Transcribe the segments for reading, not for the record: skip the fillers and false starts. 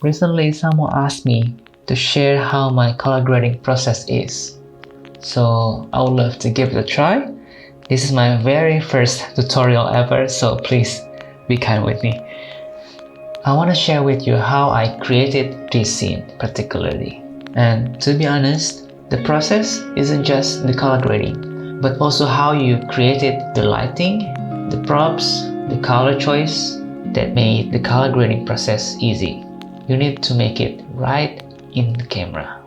Recently, someone asked me to share how my color grading process is. So I would love to give it a try. This is my very first tutorial ever, so please be kind with me. I want to share with you how I created this scene particularly. And to be honest, the process isn't just the color grading, but also how you created the lighting, the props, the color choice that made the color grading process easy. You need to make it right in the camera.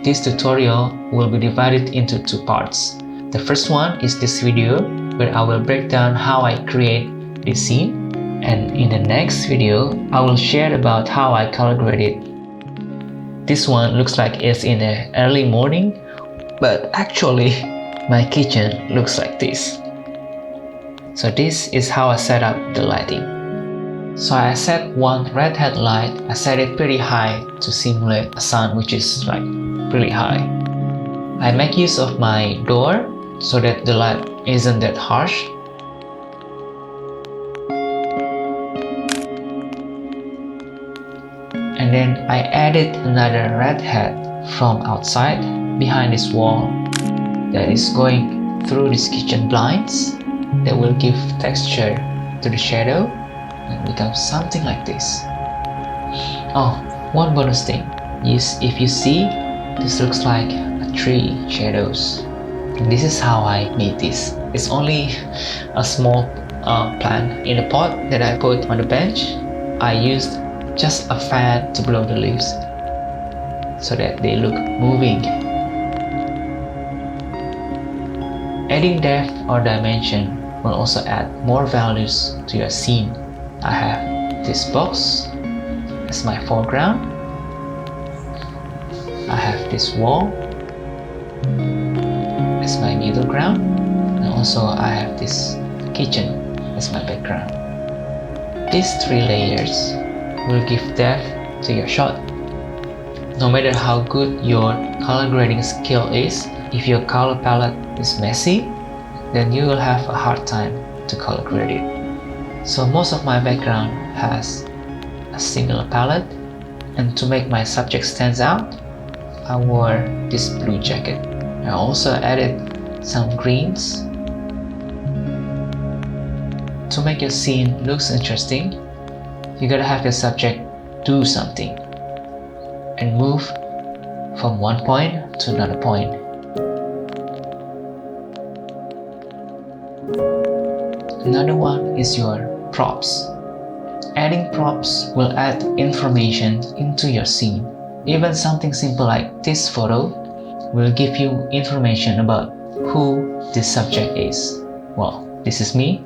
This tutorial will be divided into two parts. The first one is this video where I will break down how I create this scene, and in the next video I will share about how I color grade it. This one looks like it's in the early morning, but actually my kitchen looks like this. So this is how I set up the lighting. So I set one red headlight. I set it pretty high to simulate a sun which is like really high. I make use of my door so that the light isn't that harsh. And then I added another red head from outside behind this wall that is going through these kitchen blinds that will give texture to the shadow and become something like this. Oh, one bonus thing is if you see, this looks like a tree shadows. And this is how I made this. It's only a small plant in a pot that I put on the bench. I used just a fan to blow the leaves so that they look moving. Adding depth or dimension will also add more values to your scene. I have this box as my foreground. I have this wall as my middle ground, and also I have this kitchen as my background. These three layers will give depth to your shot. No matter how good your color grading skill is, if your color palette is messy, then you will have a hard time to color grade it. So most of my background has a similar palette, and to make my subject stands out, I wore this blue jacket. I also added some greens. To make your scene looks interesting, you gotta have your subject do something and move from one point to another point. Another one is your props. Adding props will add information into your scene. Even something simple like this photo will give you information about who this subject is. Well, this is me,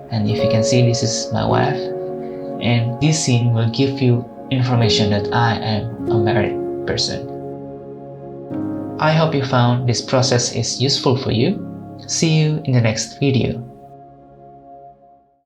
and if you can see, this is my wife. And this scene will give you information that I am a married person. I hope you found this process is useful for you. See you in the next video.